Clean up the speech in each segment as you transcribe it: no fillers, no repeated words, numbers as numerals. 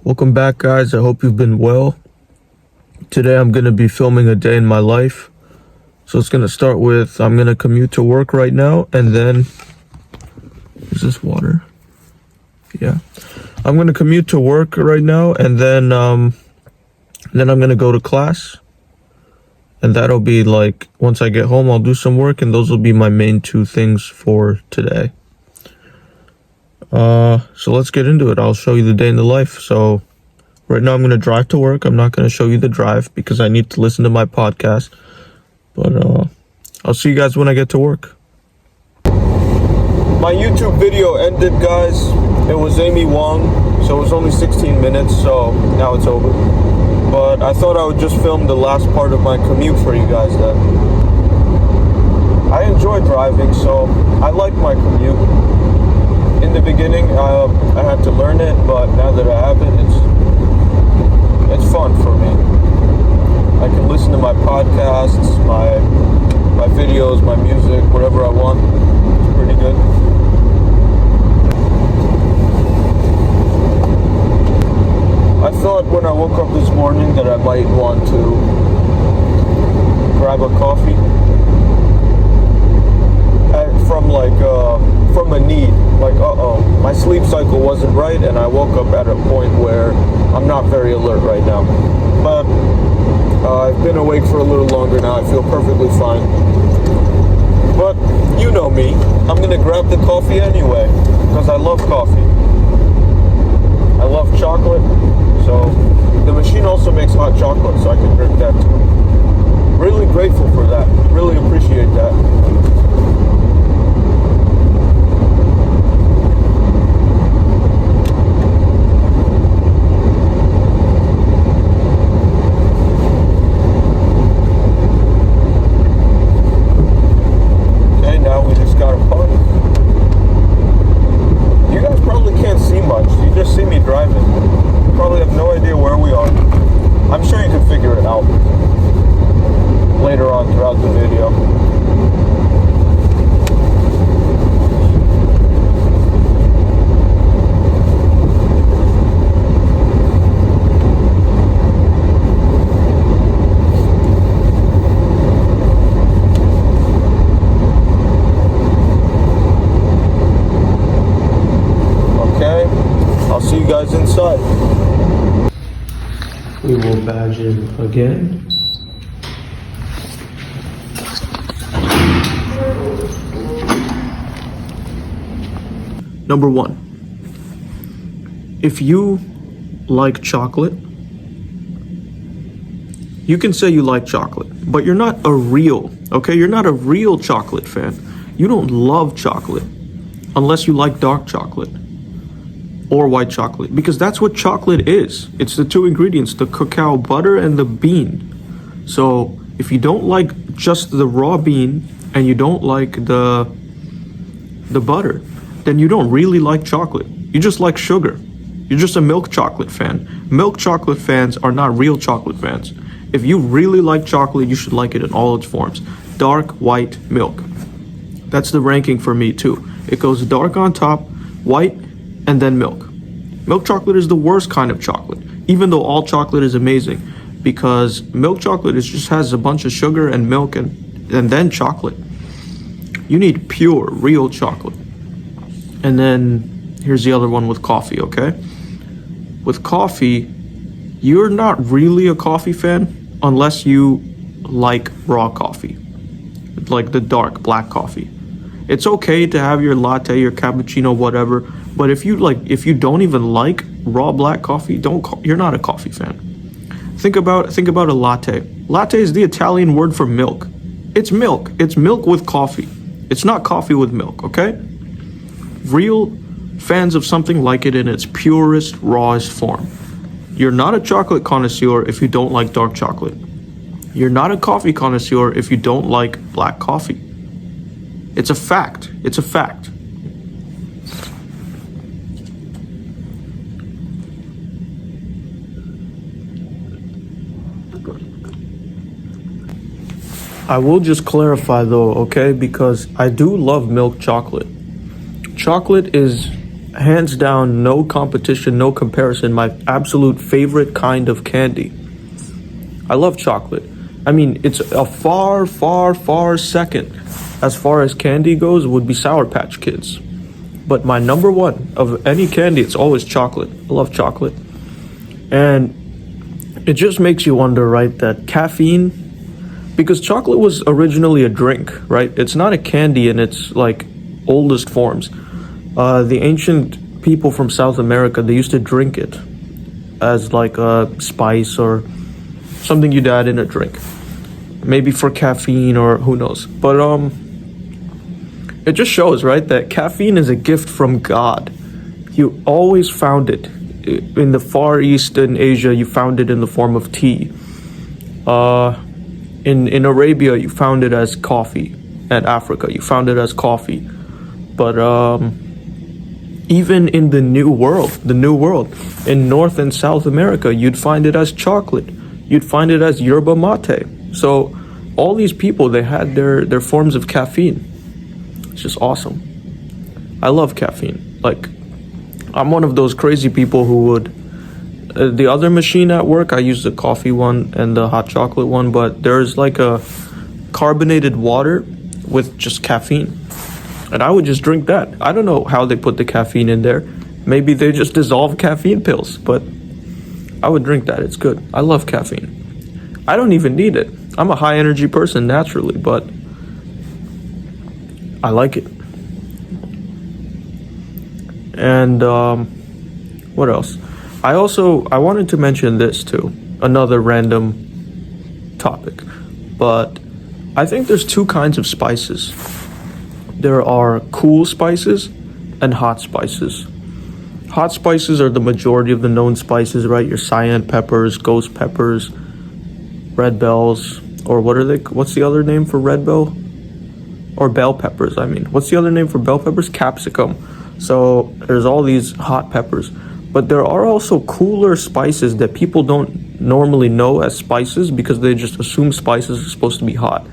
Welcome back, guys. I hope you've been well. Today I'm going to be filming a day in my life. So it's going to start with, I'm going to commute to work right now, and then, is this water? Yeah. I'm going to commute to work right now, and then I'm going to go to class. And that'll be like, once I get home, I'll do some work, and those will be my main two things for today. So let's get into it. I'll show you the day in the life. So right now I'm going to drive to work. I'm not going to show you the drive because I need to listen to my podcast. But I'll see you guys when I get to work. My YouTube video ended, guys. It was Amy Wong, so it was only 16 minutes, so now it's over. But I thought I would just film the last part of my commute for you guys then. I enjoy driving, so I like my commute. In the beginning, I had to learn it, but now that I have it, it's fun for me. I can listen to my podcasts, my videos, my music, whatever I want. It's pretty good. I thought when I woke up this morning that I might want to grab a coffee from a need. Like, my sleep cycle wasn't right, and I woke up at a point where I'm not very alert right now. But I've been awake for a little longer now. I feel perfectly fine. But you know me. I'm gonna grab the coffee anyway because I love coffee. I love chocolate. So the machine also makes hot chocolate, so I can drink that too. Really grateful for that. Really appreciate that. Later on throughout the video. Okay, I'll see you guys inside. We will badge in again. Number one, if you like chocolate, you can say you like chocolate, but you're not a real, okay? You're not a real chocolate fan. You don't love chocolate unless you like dark chocolate or white chocolate, because that's what chocolate is. It's the two ingredients, the cacao butter and the bean. So if you don't like just the raw bean and you don't like the butter, then you don't really like chocolate. You just like sugar. You're just a milk chocolate fan. Milk chocolate fans are not real chocolate fans. If you really like chocolate, you should like it in all its forms. Dark, white, milk. That's the ranking for me too. It goes dark on top, white, and then milk. Milk chocolate is the worst kind of chocolate, even though all chocolate is amazing, because milk chocolate just has a bunch of sugar and milk and then chocolate. You need pure, real chocolate. And then here's the other one with coffee, okay? With coffee, you're not really a coffee fan unless you like raw coffee, like the dark black coffee. It's okay to have your latte, your cappuccino, whatever, but if you don't even like raw black coffee, you're not a coffee fan. Think about a latte. Latte is the Italian word for milk. It's milk. It's milk with coffee. It's not coffee with milk, okay? Real fans of something like it in its purest, rawest form. You're not a chocolate connoisseur if you don't like dark chocolate. You're not a coffee connoisseur if you don't like black coffee. It's a fact. It's a fact. I will just clarify though, okay? Because I do love milk chocolate. Chocolate is Hands down, no competition, no comparison. My absolute favorite kind of candy. I love chocolate. I mean, it's a far, far, far second as far as candy goes would be Sour Patch Kids. But my number one of any candy, it's always chocolate. I love chocolate. And it just makes you wonder, right, that caffeine, because chocolate was originally a drink, right? It's not a candy in its like oldest forms. The ancient people from South America, they used to drink it as like a spice or something you'd add in a drink. Maybe for caffeine or who knows. But it just shows, right, that caffeine is a gift from God. You always found it. In the Far East in Asia, you found it in the form of tea. In Arabia, you found it as coffee. And Africa, you found it as coffee. But even in the New World, in North and South America, you'd find it as chocolate. You'd find it as yerba mate. So all these people, they had their forms of caffeine. It's just awesome. I love caffeine. Like, I'm one of those crazy people who would, the other machine at work, I use the coffee one and the hot chocolate one, but there's like a carbonated water with just caffeine. And I would just drink that. I don't know how they put the caffeine in there. Maybe they just dissolve caffeine pills, but I would drink that. It's good. I love caffeine. I don't even need it. I'm a high energy person naturally, but I like it. And what else? I wanted to mention this too. Another random topic. But I think there's two kinds of spices. There are cool spices and hot spices. Hot spices are the majority of the known spices, right? Your cayenne peppers, ghost peppers, red bells, or what's the other name for red bell? Or bell peppers, I mean. What's the other name for bell peppers? Capsicum. So there's all these hot peppers. But there are also cooler spices that people don't normally know as spices because they just assume spices are supposed to be hot.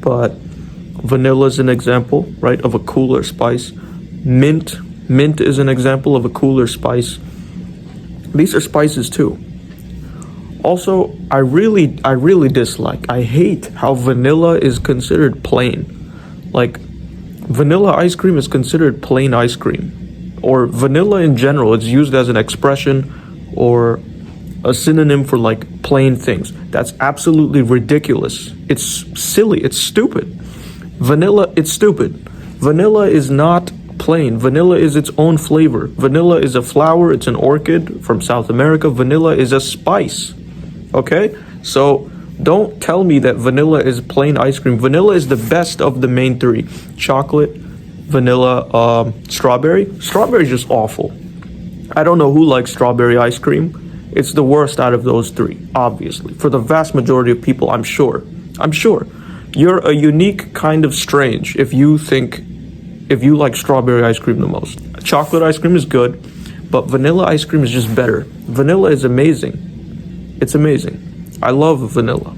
But vanilla is an example, right, of a cooler spice. Mint is an example of a cooler spice. These are spices too. Also, I really I hate how vanilla is considered plain. Like, vanilla ice cream is considered plain ice cream. Or vanilla in general, it's used as an expression or a synonym for like plain things. That's absolutely ridiculous. It's silly, it's stupid. Vanilla, it's stupid. Vanilla is not plain. Vanilla is its own flavor. Vanilla is a flower, it's an orchid from South America. Vanilla is a spice. Okay? So don't tell me that vanilla is plain ice cream. Vanilla is the best of the main three. Chocolate, vanilla, strawberry. Strawberry is just awful. I don't know who likes strawberry ice cream. It's the worst out of those three, obviously. For the vast majority of people, I'm sure. You're a unique kind of strange if you like strawberry ice cream the most. Chocolate ice cream is good, but vanilla ice cream is just better. Vanilla is amazing. It's amazing. I love vanilla.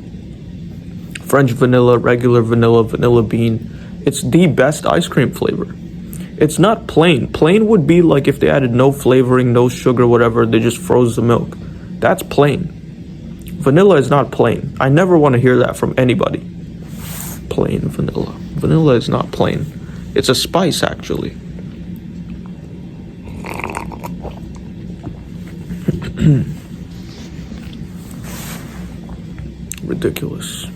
French vanilla, regular vanilla, vanilla bean. It's the best ice cream flavor. It's not plain. Plain would be like if they added no flavoring, no sugar, whatever, they just froze the milk. That's plain. Vanilla is not plain. I never want to hear that from anybody. Plain vanilla. Vanilla is not plain. It's a spice, actually. Ridiculous.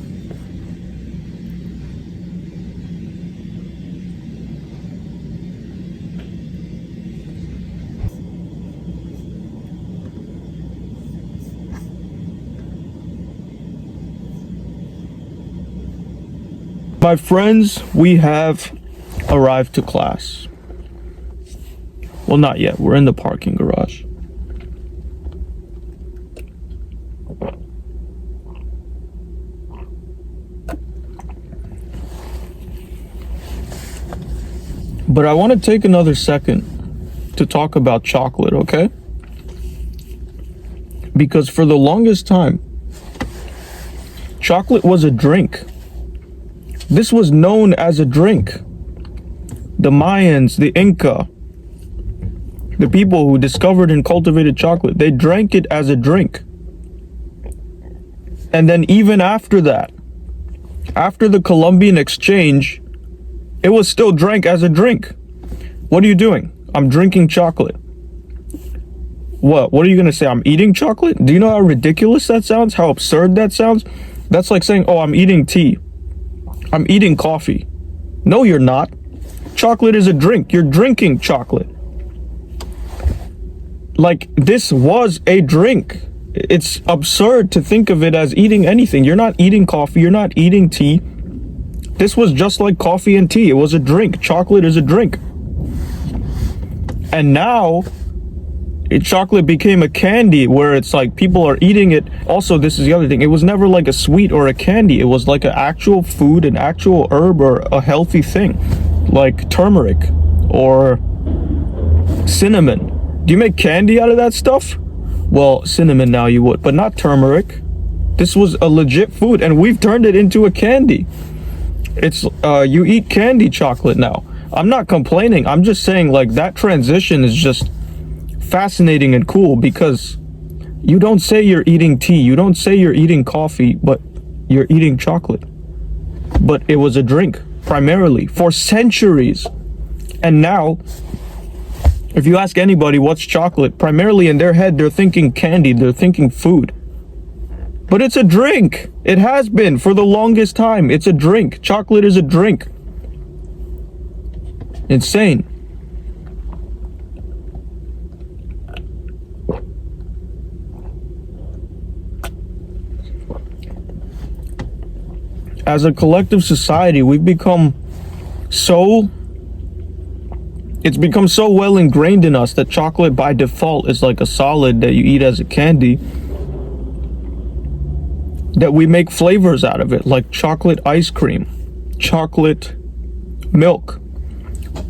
My friends, we have arrived to class. Well, not yet. We're in the parking garage. But I want to take another second to talk about chocolate, okay? Because for the longest time, chocolate was a drink. This was known as a drink. The Mayans, the Inca, The people who discovered and cultivated chocolate, they drank it as a drink. And then even after that, after the Columbian Exchange, it was still drank as a drink. What are you doing? I'm drinking chocolate. What are you going to say? I'm eating chocolate? Do you know how ridiculous that sounds? How absurd that sounds? That's like saying, oh, I'm eating tea. I'm eating coffee. No, you're not. Chocolate is a drink. You're drinking chocolate. Like, this was a drink. It's absurd to think of it as eating anything. You're not eating coffee. You're not eating tea. This was just like coffee and tea. It was a drink. Chocolate is a drink. And now, chocolate became a candy where it's like people are eating it. Also, this is the other thing. It was never like a sweet or a candy. It was like an actual food, an actual herb, or a healthy thing. Like turmeric or cinnamon. Do you make candy out of that stuff? Well, cinnamon now you would, but not turmeric. This was a legit food, and we've turned it into a candy. It's you eat candy chocolate now. I'm not complaining. I'm just saying, like, that transition is just fascinating and cool, because you don't say you're eating tea, you don't say you're eating coffee, but you're eating chocolate. But it was a drink primarily for centuries. And now, if you ask anybody what's chocolate, primarily in their head they're thinking candy, they're thinking food. But it's a drink. It has been for the longest time. It's a drink. Chocolate is a drink. Insane. As a collective society, we've become it's become so well ingrained in us that chocolate by default is like a solid that you eat as a candy, that we make flavors out of it, like chocolate ice cream, chocolate milk,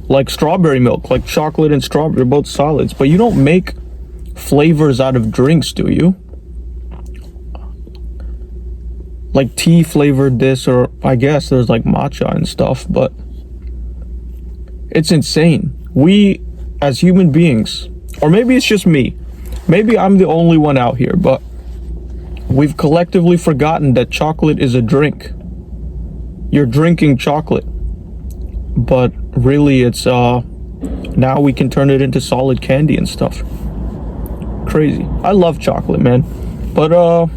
like strawberry milk, like chocolate and strawberry, both solids. But you don't make flavors out of drinks, do you? Like tea flavored this, or I guess there's like matcha and stuff, but it's insane. We, as human beings, or maybe it's just me, maybe I'm the only one out here, but we've collectively forgotten that chocolate is a drink. You're drinking chocolate, but really it's now we can turn it into solid candy and stuff. Crazy. I love chocolate, man. But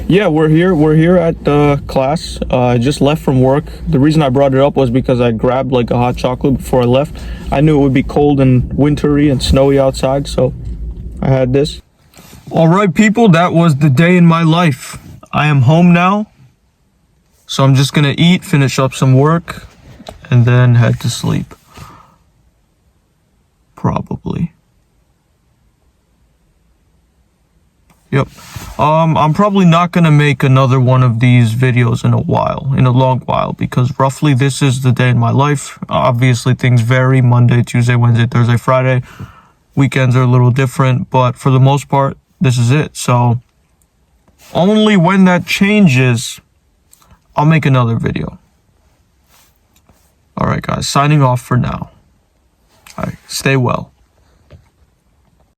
yeah, we're here at class. I just left from work. The reason I brought it up was because I grabbed like a hot chocolate before I left. I knew it would be cold and wintry and snowy outside, so I had this. All right, people, that was the day in my life. I am home now, so I'm just gonna eat, finish up some work, and then head to sleep. Probably. Yep. I'm probably not gonna make another one of these videos in a long while, because roughly this is the day in my life. Obviously things vary: Monday, Tuesday, Wednesday, Thursday, Friday. Weekends are a little different, but for the most part, this is it. So only when that changes, I'll make another video. All right, guys, signing off for now. All right, stay well.